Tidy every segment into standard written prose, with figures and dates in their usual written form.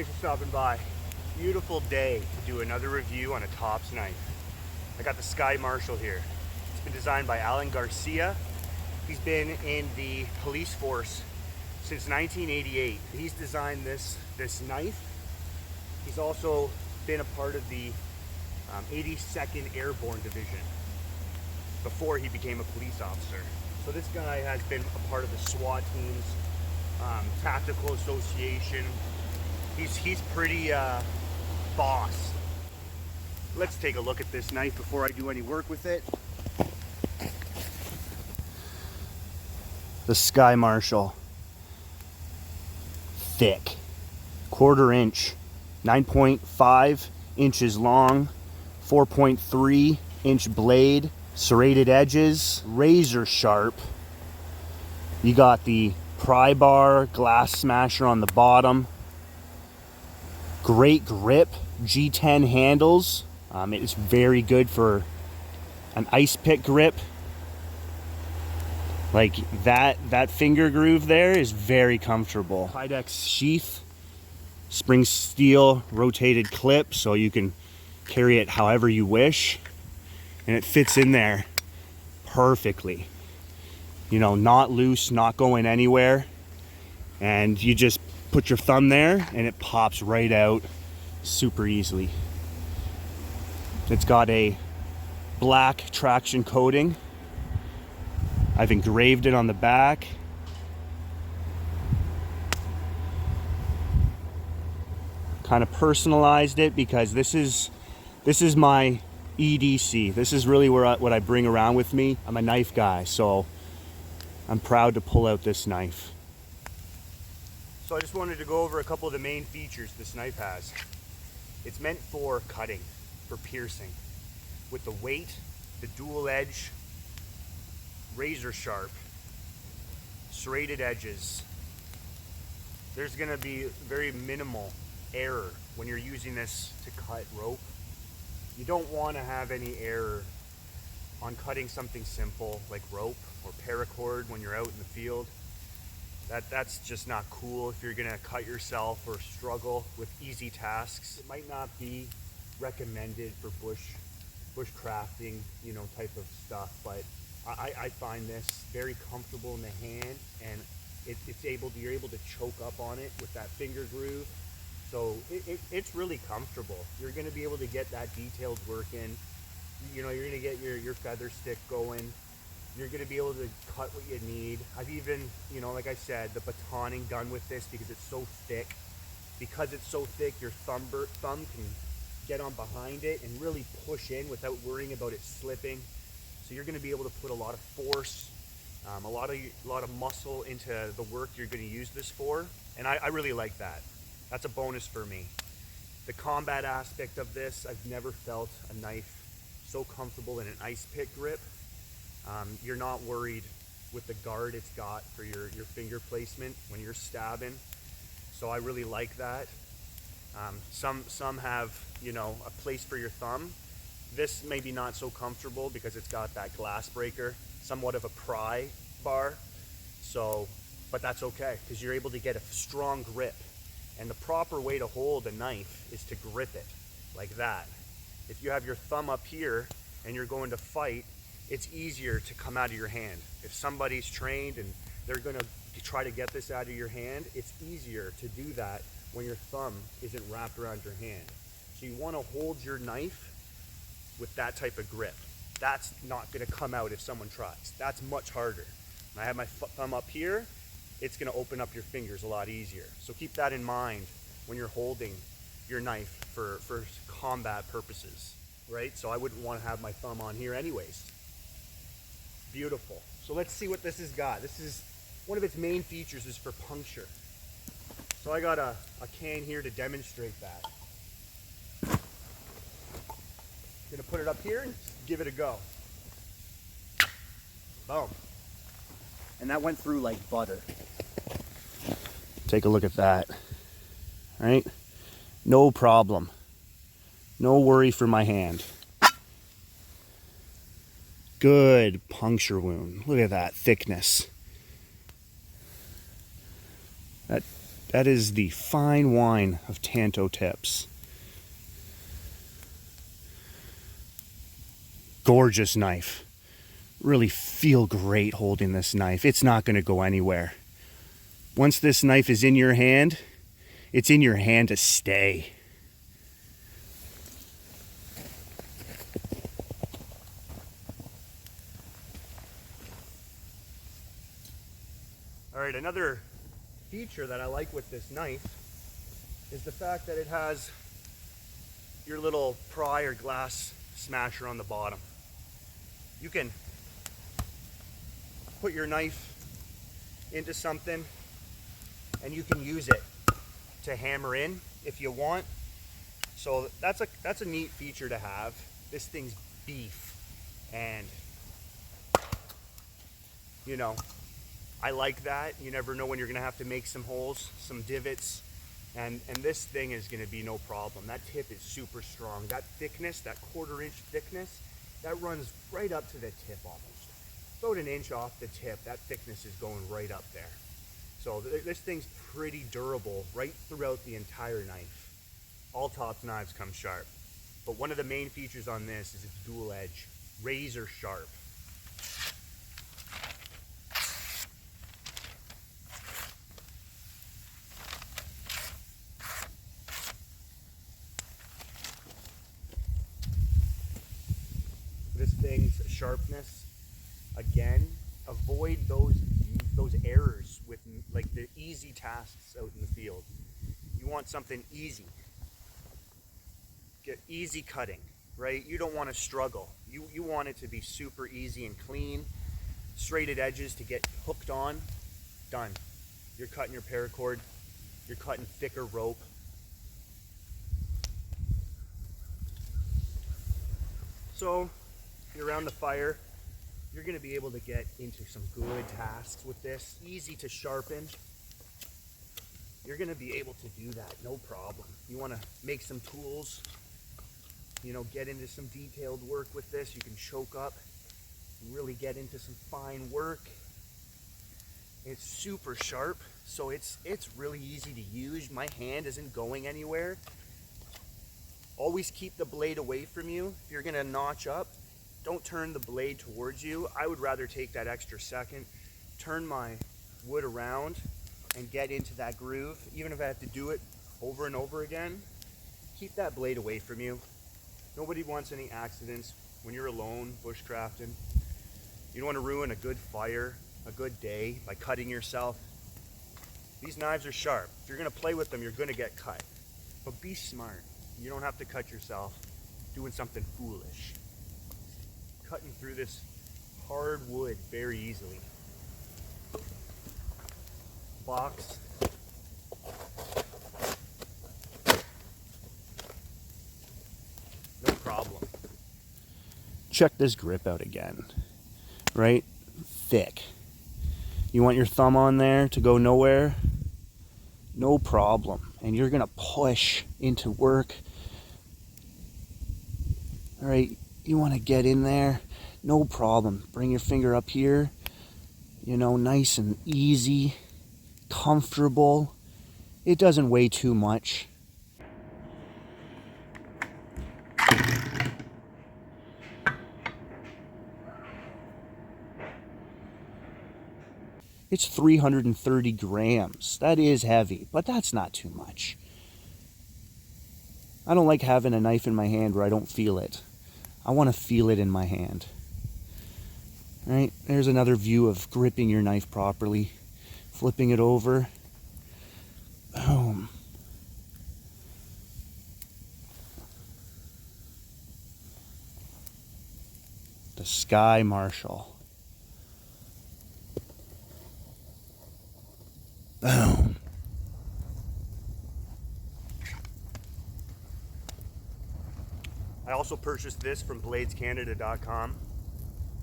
Thanks for stopping by. Beautiful day to do another review on a tops knife. I got the Sky Marshal here. It's been designed by Garcia. He's been in the police force since 1988. He's designed this knife. He's also been a part of the 82nd Airborne Division before he became a police officer. So this guy has been a part of the SWAT teams, Tactical Association. He's pretty boss. Let's take a look at this knife before I do any work with it. The Sky Marshal. Thick. 1/4 inch. 9.5 inches long. 4.3 inch blade. Serrated edges. Razor sharp. You got the pry bar, glass smasher on the bottom. Great grip. G10 handles. It is very good for an ice pick grip. Like that finger groove there is very comfortable. Kydex sheath, spring steel rotated clip, so you can carry it however you wish, and it fits in there perfectly. You know, not loose, not going anywhere, and you just put your thumb there and it pops right out super easily. It's got a black traction coating. I've engraved it on the back. Kind of personalized it because this is my EDC. This is really what I bring around with me. I'm a knife guy, so I'm proud to pull out this knife. So I just wanted to go over a couple of the main features this knife has. It's meant for cutting, for piercing. With the weight, the dual edge, razor sharp, serrated edges. There's gonna be very minimal error when you're using this to cut rope. You don't want to have any error on cutting something simple like rope or paracord when you're out in the field. That's just not cool if you're gonna cut yourself or struggle with easy tasks. It might not be recommended for bush crafting, you know, type of stuff, but I find this very comfortable in the hand, and you're able to choke up on it with that finger groove. So it's really comfortable. You're gonna be able to get that detailed work in. You know, you're gonna get your feather stick going. You're gonna be able to cut what you need. I've even, you know, like I said, the batoning done with this because it's so thick. Because it's so thick, your thumb can get on behind it and really push in without worrying about it slipping. So you're gonna be able to put a lot of force, a lot of muscle into the work you're gonna use this for. And I really like that. That's a bonus for me. The combat aspect of this, I've never felt a knife so comfortable in an ice pick grip. You're not worried with the guard it's got for your finger placement when you're stabbing. So I really like that. Some have, you know, a place for your thumb. This maybe not so comfortable because it's got that glass breaker, somewhat of a pry bar. So, but that's okay because you're able to get a strong grip. And the proper way to hold a knife is to grip it like that. If you have your thumb up here and you're going to fight, it's easier to come out of your hand. If somebody's trained and they're gonna try to get this out of your hand, it's easier to do that when your thumb isn't wrapped around your hand. So you wanna hold your knife with that type of grip. That's not gonna come out if someone tries. That's much harder. When I have my thumb up here, it's gonna open up your fingers a lot easier. So keep that in mind when you're holding your knife for combat purposes, right? So I wouldn't wanna have my thumb on here anyways. Beautiful. So let's see what this has got. This is one of its main features is for puncture. So I got a can here to demonstrate that. Gonna put it up here and give it a go. Boom. And that went through like butter. Take a look at that. All right? No problem. No worry for my hand. Good puncture wound. Look at that thickness. That is the fine wine of Tanto tips. Gorgeous knife. Really feel great holding this knife. It's not going to go anywhere. Once this knife is in your hand, it's in your hand to stay. All right, another feature that I like with this knife is the fact that it has your little pry or glass smasher on the bottom. You can put your knife into something and you can use it to hammer in if you want. So that's a neat feature to have. This thing's beef, and you know, I like that. You never know when you're gonna have to make some holes, some divots, and this thing is gonna be no problem. That tip is super strong. That thickness, that 1/4 inch thickness, that runs right up to the tip almost. About an inch off the tip, that thickness is going right up there. So this thing's pretty durable right throughout the entire knife. All Tops knives come sharp, but one of the main features on this is its dual edge, razor sharp. This thing's sharpness, again, avoid those errors with like the easy tasks out in the field. You want something easy. Get easy cutting, right? You don't want to struggle. You want it to be super easy and clean. Serrated edges to get hooked on, done. You're cutting your paracord, you're cutting thicker rope. So you're around the fire, you're going to be able to get into some good tasks with this, easy to sharpen. You're going to be able to do that, no problem. You want to make some tools, you know, get into some detailed work with this. You can choke up, really get into some fine work. It's super sharp, so it's really easy to use. My hand isn't going anywhere. Always keep the blade away from you. If you're going to notch up, don't turn the blade towards you. I would rather take that extra second, turn my wood around and get into that groove. Even if I have to do it over and over again, keep that blade away from you. Nobody wants any accidents when you're alone bushcrafting. You don't want to ruin a good fire, a good day by cutting yourself. These knives are sharp. If you're going to play with them, you're going to get cut. But be smart. You don't have to cut yourself doing something foolish. Cutting through this hard wood very easily. Box. No problem. Check this grip out again. Right? Thick. You want your thumb on there to go nowhere? No problem. And you're gonna push into work. All right, you want to get in there? No problem. Bring your finger up here. You know, nice and easy, comfortable. It doesn't weigh too much. It's 330 grams. That is heavy, but that's not too much. I don't like having a knife in my hand where I don't feel it. I want to feel it in my hand. All right, there's another view of gripping your knife properly. Flipping it over. Boom. The Sky Marshal. Boom. I also purchased this from bladescanada.com.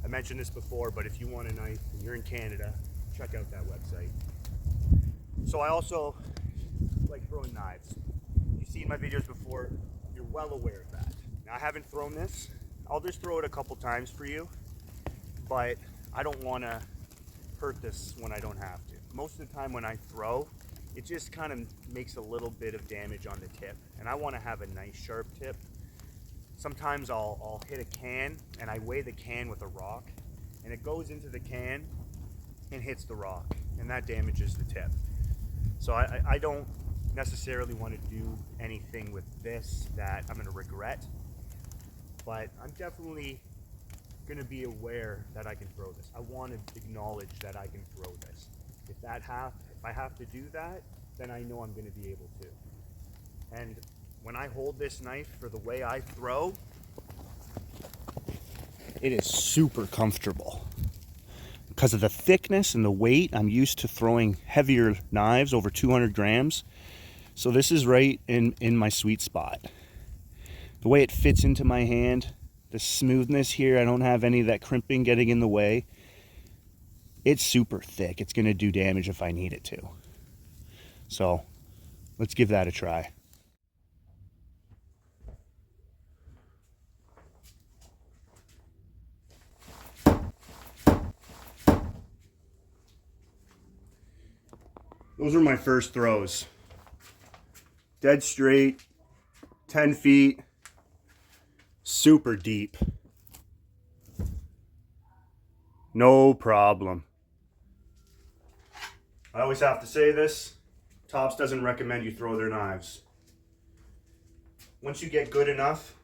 I mentioned this before, but if you want a knife and you're in Canada, check out that website. So I also like throwing knives. You've seen my videos before, you're well aware of that. Now I haven't thrown this. I'll just throw it a couple times for you, but I don't want to hurt this when I don't have to. Most of the time when I throw, it just kind of makes a little bit of damage on the tip. And I want to have a nice sharp tip. Sometimes I'll hit a can and I weigh the can with a rock, and it goes into the can and hits the rock, and that damages the tip. So I don't necessarily want to do anything with this that I'm going to regret, but I'm definitely going to be aware that I can throw this. I want to acknowledge that I can throw this. If I have to do that, then I know I'm going to be able to. And when I hold this knife for the way I throw, it is super comfortable. Because of the thickness and the weight, I'm used to throwing heavier knives over 200 grams. So this is right in my sweet spot. The way it fits into my hand, the smoothness here, I don't have any of that crimping getting in the way. It's super thick. It's going to do damage if I need it to. So let's give that a try. Those are my first throws. Dead straight, 10 feet, super deep. No problem. I always have to say this, Tops doesn't recommend you throw their knives. Once you get good enough,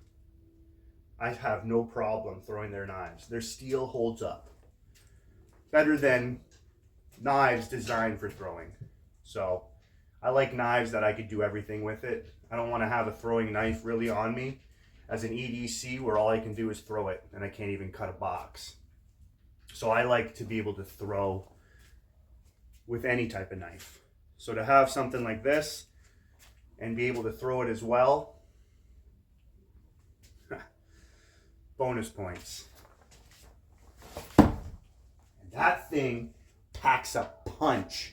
I have no problem throwing their knives. Their steel holds up. Better than knives designed for throwing. So I like knives that I could do everything with it. I don't want to have a throwing knife really on me as an EDC where all I can do is throw it and I can't even cut a box. So I like to be able to throw with any type of knife. So to have something like this and be able to throw it as well, bonus points. And that thing packs a punch.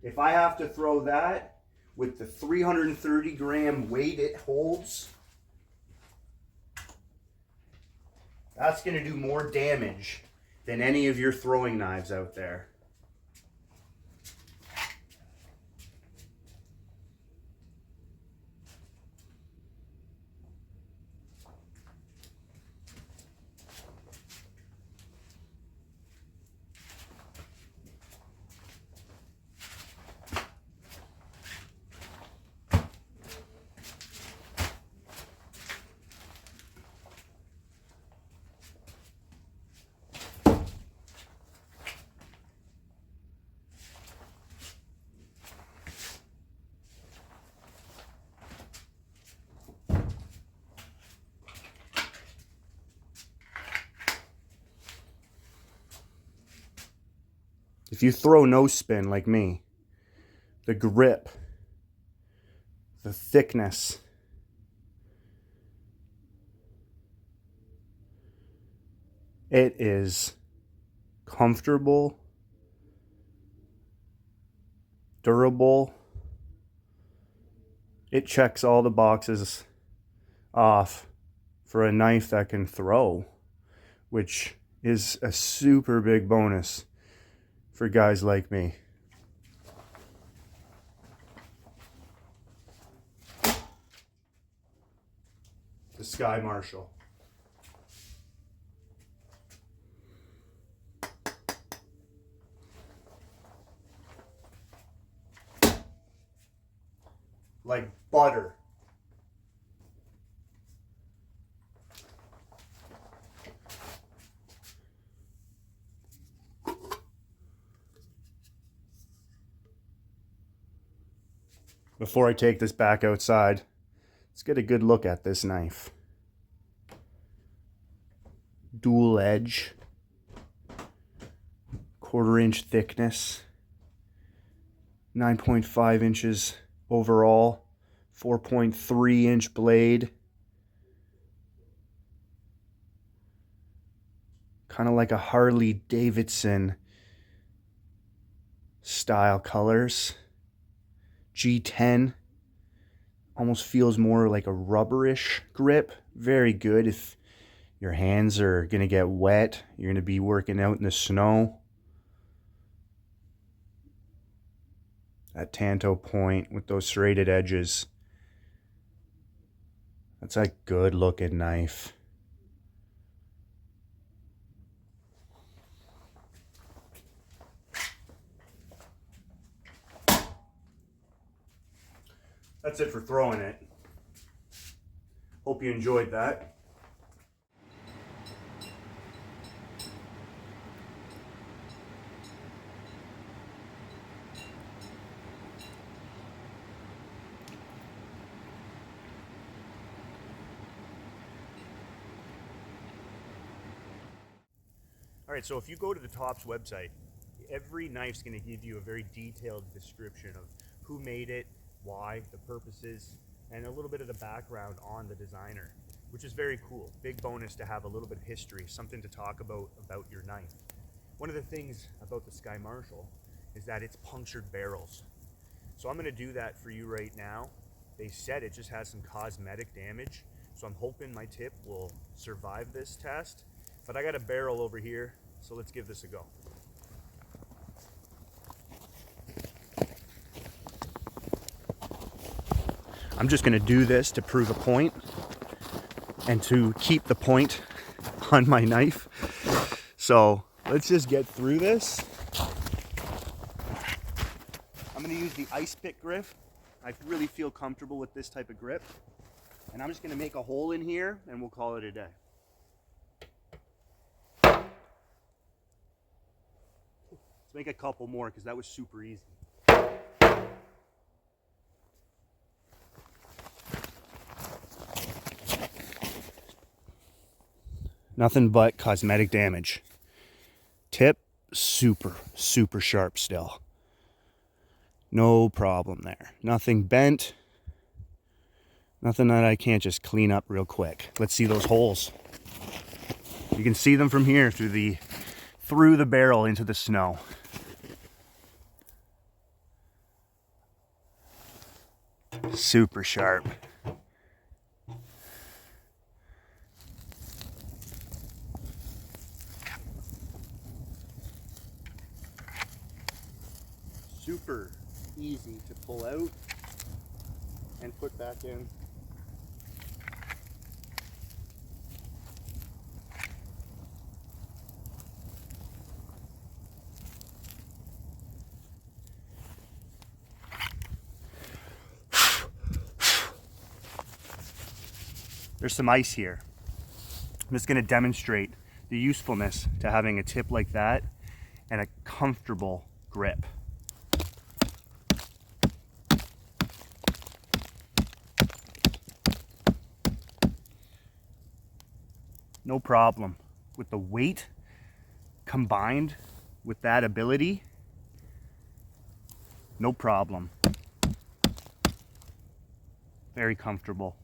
If I have to throw that with the 330 gram weight it holds, that's going to do more damage than any of your throwing knives out there. If you throw no spin like me, the grip, the thickness, it is comfortable, durable. It checks all the boxes off for a knife that can throw, which is a super big bonus for guys like me. The Sky Marshal. Like butter. Before I take this back outside, let's get a good look at this knife. Dual edge, 1/4 inch thickness, 9.5 inches overall, 4.3 inch blade. Kind of like a Harley Davidson style colors. G10 almost feels more like a rubberish grip. Very good if your hands are going to get wet. You're going to be working out in the snow. That Tanto point with those serrated edges. That's a good looking knife. That's it for throwing it. Hope you enjoyed that. All right, so if you go to the Topps website, every knife's going to give you a very detailed description of who made it, why, the purposes, and a little bit of the background on the designer, which is very cool. Big bonus to have a little bit of history, something to talk about your knife. One of the things about the Sky Marshall is that it's punctured barrels. So I'm going to do that for you right now. They said it just has some cosmetic damage, so I'm hoping my tip will survive this test. But I got a barrel over here, so let's give this a go. I'm just gonna do this to prove a point and to keep the point on my knife. So let's just get through this. I'm gonna use the ice pick grip. I really feel comfortable with this type of grip. And I'm just gonna make a hole in here and we'll call it a day. Let's make a couple more because that was super easy. Nothing but cosmetic damage. Tip, super sharp still. No problem there. Nothing bent. Nothing that I can't just clean up real quick. Let's see those holes. You can see them from here through the barrel into the snow. Super sharp. Super easy to pull out and put back in. There's some ice here. I'm just going to demonstrate the usefulness to having a tip like that and a comfortable grip. No problem. With the weight combined with that ability, no problem. Very comfortable.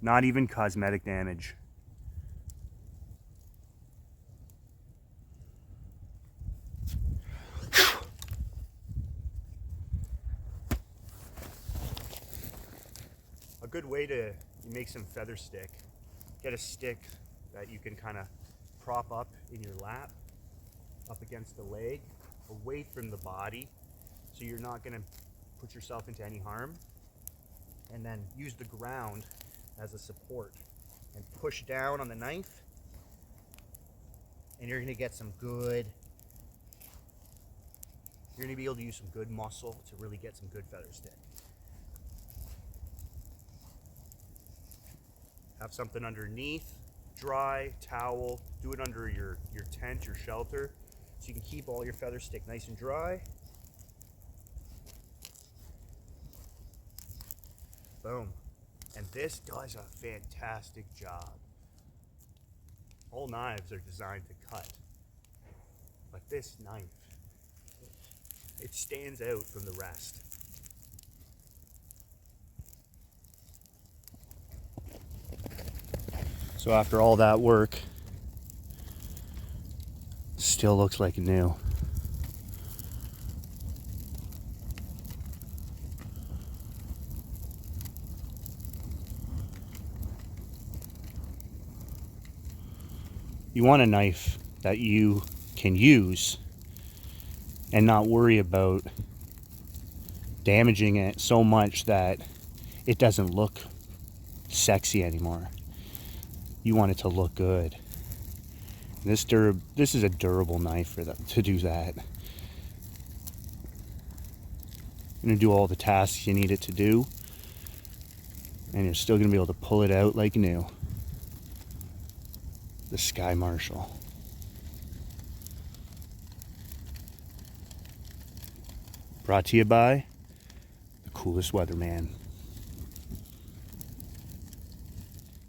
Not even cosmetic damage. A good way to make some feather stick, get a stick that you can kind of prop up in your lap, up against the leg, away from the body, so you're not going to put yourself into any harm, and then use the ground as a support and push down on the knife, and you're going to get some good, you're going to be able to use some good muscle to really get some good feather stick. Have something underneath, dry towel, do it under your tent, your shelter, so you can keep all your feather stick nice and dry. Boom. And this does a fantastic job. All knives are designed to cut, but this knife, it stands out from the rest. So after all that work, still looks like new. You want a knife that you can use and not worry about damaging it so much that it doesn't look sexy anymore. You want it to look good. This is a durable knife for that, to do that. You're gonna do all the tasks you need it to do, and you're still gonna be able to pull it out like new. The Sky Marshal. Brought to you by the coolest weatherman.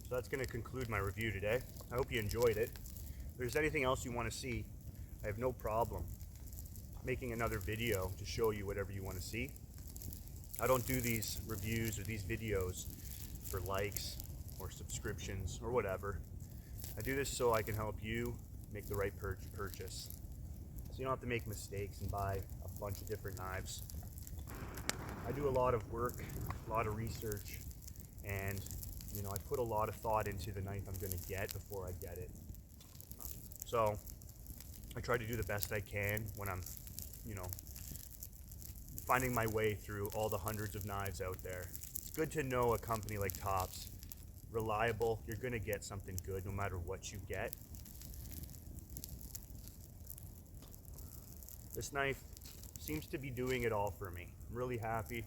So that's going to conclude my review today. I hope you enjoyed it. If there's anything else you want to see, I have no problem making another video to show you whatever you want to see. I don't do these reviews or these videos for likes or subscriptions or whatever. I do this so I can help you make the right purchase. So you don't have to make mistakes and buy a bunch of different knives. I do a lot of work, a lot of research, and I put a lot of thought into the knife I'm going to get before I get it. So I try to do the best I can when I'm, finding my way through all the hundreds of knives out there. It's good to know a company like Tops, reliable. You're going to get something good no matter what you get. This knife seems to be doing it all for me. I'm really happy.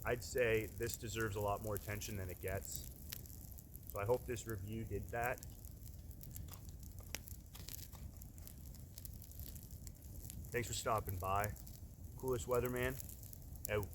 I'd say this deserves a lot more attention than it gets. So I hope this review did that. Thanks for stopping by. Coolest weatherman, out.